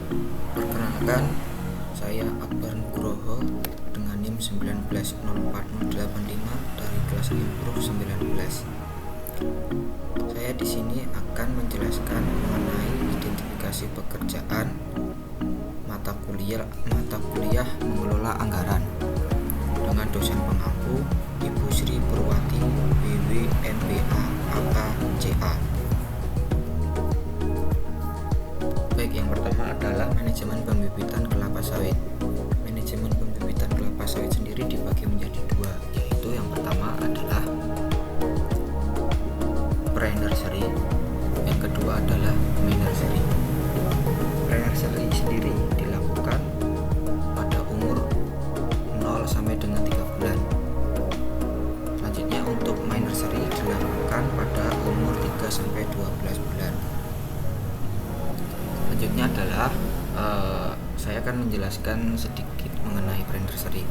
Perkenalkan, saya Akbar Nugroho dengan NIM 1904085 dari kelas Improve 19. Saya di sini akan menjelaskan mengenai identifikasi pekerjaan mata kuliah mengelola anggaran dengan dosen pengampu Ibu Sri Purwati WW MBA AK CA. Baik, yang pertama adalah manajemen pembibitan kelapa sawit. Manajemen pembibitan kelapa sawit sendiri dibagi menjadi dua, yaitu yang pertama adalah pre-nursery, yang kedua adalah mid-nursery. Pre-nursery sendiri dilakukan pada umur 0 sampai dengan 3 bulan. Selanjutnya untuk mid-nursery dilakukan pada umur 3 sampai 12 bulan. Selanjutnya adalah saya akan menjelaskan sedikit mengenai pre-nursery.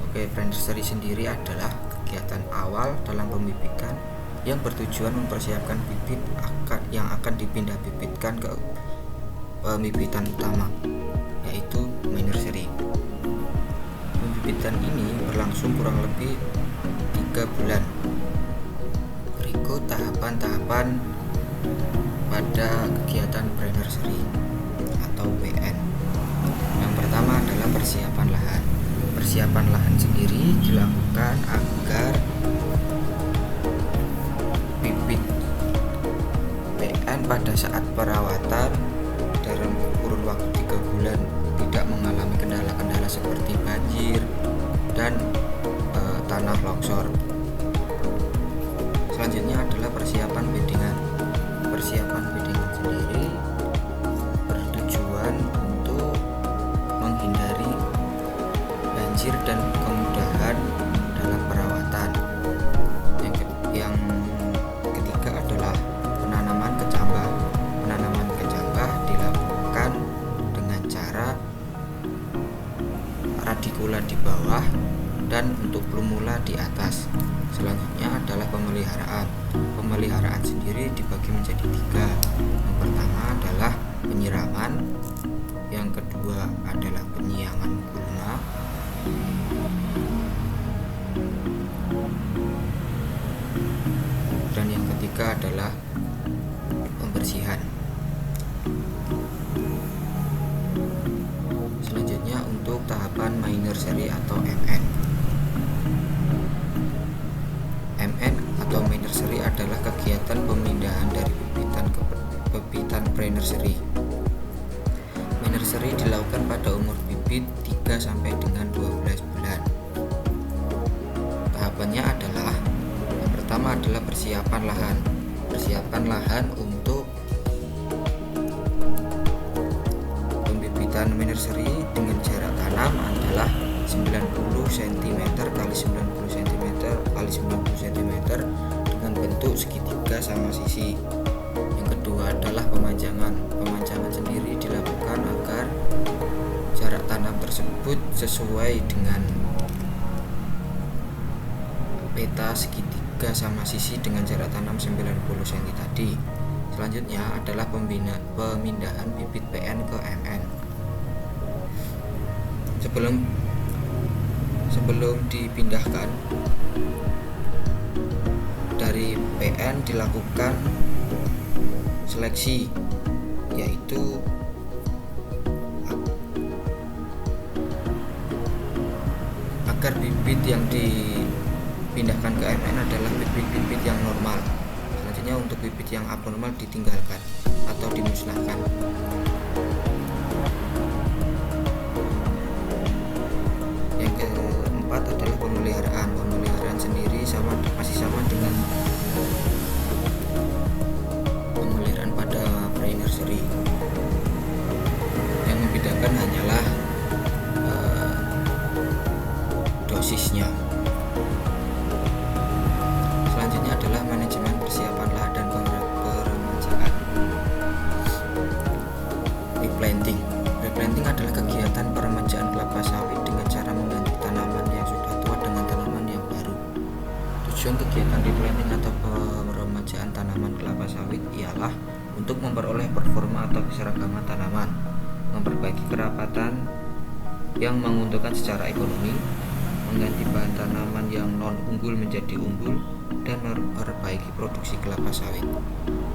Oke, pre-nursery sendiri adalah kegiatan awal dalam pembibitan yang bertujuan mempersiapkan bibit yang akan dipindah bibitkan ke pembibitan utama, yaitu mid-nursery. Pembibitan ini berlangsung kurang lebih 3 bulan. Berikut tahapan-tahapan pada kegiatan pre-nursery atau PN. Yang pertama adalah persiapan lahan. Persiapan lahan sendiri dilakukan agar bibit PN pada saat perawatan dalam kurun waktu 3 bulan tidak mengalami kendala-kendala seperti banjir dan tanah longsor. Selanjutnya adalah persiapan beddingan. Persiapan beddingan sendiri bertujuan untuk menghindari banjir dan kemudahan dalam perawatan. Yang ketiga adalah penanaman kecambah. Penanaman kecambah dilakukan dengan cara radikula di bawah dan untuk plumula di atas. Selanjutnya adalah pemeliharaan. Pemeliharaan sendiri dibagi menjadi 3. Yang pertama adalah penyiraman, yang kedua adalah penyiangan gulma, dan yang ketiga adalah pembersihan. Selanjutnya untuk tahapan mid-nursery atau MN. MN atau mid-nursery adalah kegiatan pemindahan dari bibitan ke bibitan pre-nursery. Mid-nursery dilakukan pada umur bibit 3 sampai dengan 12 bulan. Tahapannya adalah yang pertama adalah persiapan lahan. Persiapan lahan untuk pembibitan mid-nursery dengan jarak tanam adalah 90 cm x 90 cm x 90 cm dengan bentuk segitiga sama sisi. Yang kedua adalah pemanjangan. Pemanjangan sendiri dilakukan agar jarak tanam tersebut sesuai dengan peta segitiga sama sisi dengan jarak tanam 90 cm tadi. Selanjutnya adalah pemindahan bibit PN ke MN. Sebelum dipindahkan dari PN dilakukan seleksi, yaitu agar bibit yang dipindahkan ke MN adalah bibit-bibit yang normal. Selanjutnya untuk bibit yang abnormal ditinggalkan atau dimusnahkan. Yang keempat adalah pemeliharaan. Pemeliharaan sendiri masih sama dengan pemeliharaan pada pre-nursery. Yang membedakan hanyalah dosisnya. Selanjutnya adalah manajemen persiapan lahan dan peremajaan. Replanting. Replanting adalah kegiatan peremajaan kelapa sawit dengan cara mengganti tanaman yang sudah tua dengan tanaman yang baru. Tujuan kegiatan replanting atau peremajaan tanaman kelapa sawit ialah untuk memperoleh performa atau keseragaman tanaman. memperbaiki kerapatan yang menguntungkan secara ekonomi, mengganti bahan tanaman yang non unggul menjadi unggul, dan memperbaiki produksi kelapa sawit.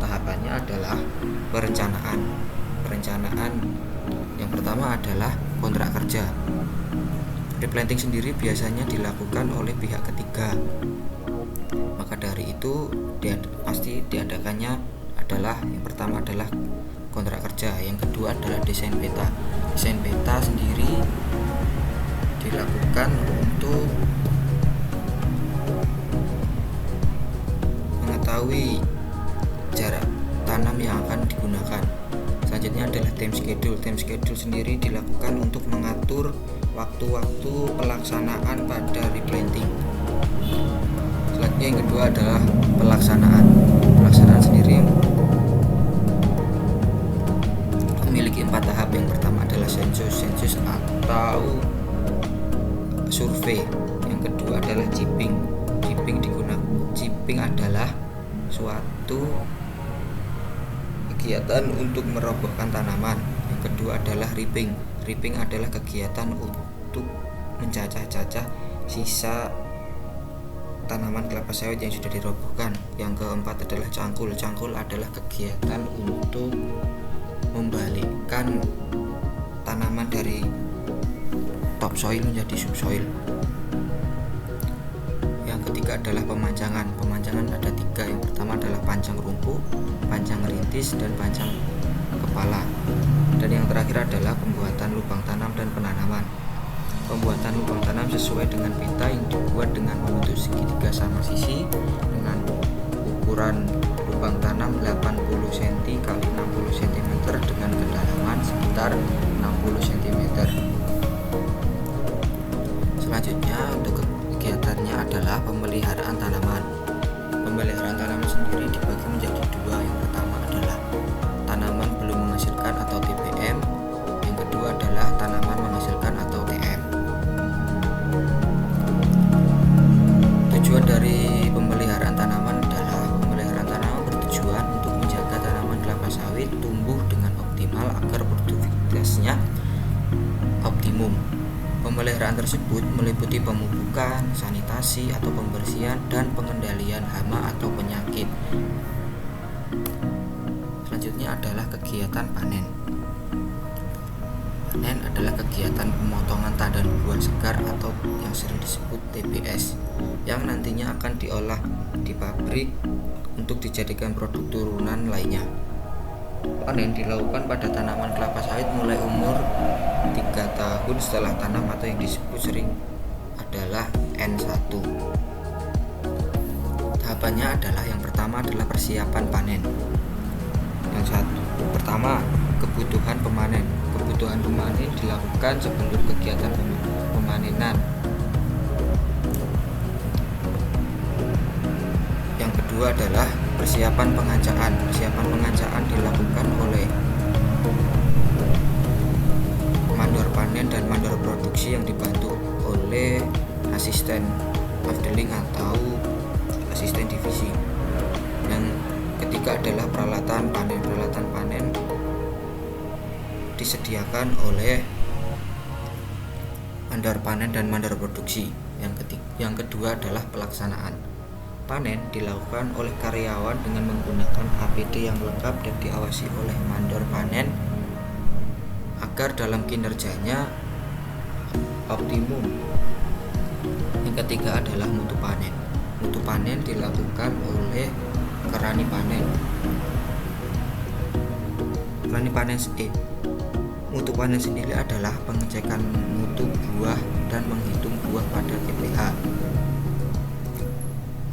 Tahapannya adalah perencanaan. Perencanaan yang pertama adalah kontrak kerja. Replanting sendiri biasanya dilakukan oleh pihak ketiga. Maka dari itu pasti diadakannya adalah yang pertama adalah kontrak kerja, yang kedua adalah desain peta. Desain peta sendiri dilakukan untuk mengetahui jarak tanam yang akan digunakan. Selanjutnya adalah time schedule. Time schedule sendiri dilakukan untuk mengatur waktu-waktu pelaksanaan pada replanting. Selanjutnya yang kedua adalah pelaksanaan. Pelaksanaan sendiri memiliki 4 tahap. Yang pertama adalah sensus atau survei. Yang kedua adalah chipping. Chipping adalah suatu kegiatan untuk merobohkan tanaman. Yang kedua adalah ripping. Ripping adalah kegiatan untuk mencacah-cacah sisa tanaman kelapa sawit yang sudah dirobohkan. Yang keempat adalah cangkul. Cangkul adalah kegiatan untuk membalikkan tanaman dari topsoil menjadi subsoil. Yang ketiga adalah pemancangan. Pemancangan ada 3. Yang pertama adalah pancang rumput, pancang rintis, dan pancang kepala. Dan yang terakhir adalah pembuatan lubang tanam dan penanaman. Pembuatan lubang tanam sesuai dengan peta yang dibuat dengan membentuk segitiga sama sisi dengan ukuran lubang tanam 80 cm x 60 cm dengan kedalaman sekitar 60 cm. Selanjutnya untuk kegiatannya adalah pemeliharaan tanaman. Pemeliharaan tanaman sendiri dibagi menjadi 2. Yang pertama adalah tanaman belum menghasilkan atau TBM. Yang kedua adalah tanaman menghasilkan atau TM. Tujuan dari pemeliharaan tanaman adalah pemeliharaan tanaman bertujuan untuk menjaga tanaman kelapa sawit tumbuh dengan optimal agar produktivitasnya optimum. Pemeliharaan tersebut meliputi pemupukan, sanitasi atau pembersihan, dan pengendalian hama atau penyakit. Selanjutnya adalah kegiatan panen. Panen adalah kegiatan pemotongan tandan buah segar atau yang sering disebut TBS, yang nantinya akan diolah di pabrik untuk dijadikan produk turunan lainnya. Panen dilakukan pada tanaman kelapa sawit mulai umur 3 tahun setelah tanam atau yang disebut sering adalah N1. Tahapannya adalah yang pertama adalah persiapan panen. Yang pertama, kebutuhan pemanen. Kebutuhan pemanen dilakukan sebelum kegiatan pemanenan. Yang kedua adalah persiapan pengancaan. Persiapan pengancaan dilakukan oleh mandor panen dan mandor produksi yang dibantu oleh asisten afdeling atau asisten divisi. Yang ketiga adalah peralatan panen. Peralatan panen disediakan oleh mandor panen dan mandor produksi. Yang kedua adalah pelaksanaan. Panen dilakukan oleh karyawan dengan menggunakan APD yang lengkap dan diawasi oleh mandor panen agar dalam kinerjanya optimum. Yang ketiga adalah mutu panen. Mutu panen dilakukan oleh kerani panen. Mutu panen sendiri adalah pengecekan mutu buah dan menghitung buah pada TPH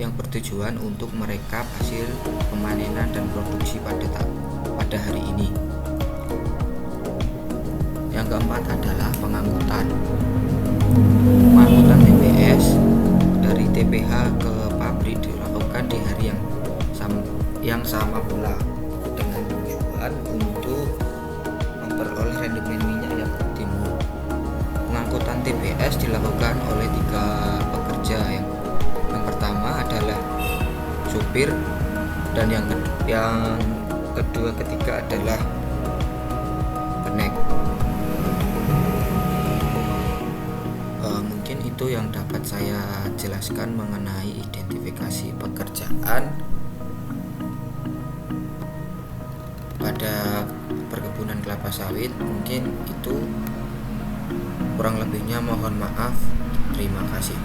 yang bertujuan untuk merekap hasil pemanenan dan produksi pada hari ini. Yang keempat adalah pengangkutan. Pengangkutan TBS dari TPH ke pabrik dilakukan di hari yang sama pula dengan tujuan untuk memperoleh rendemen minyak yang optimum. Pengangkutan TBS dilakukan oleh 3 pekerja. Yang pertama adalah supir, dan yang kedua ketiga adalah penek. mungkin itu yang dapat saya jelaskan mengenai identifikasi pekerjaan pada perkebunan kelapa sawit. Mungkin itu, kurang lebihnya mohon maaf. Terima kasih.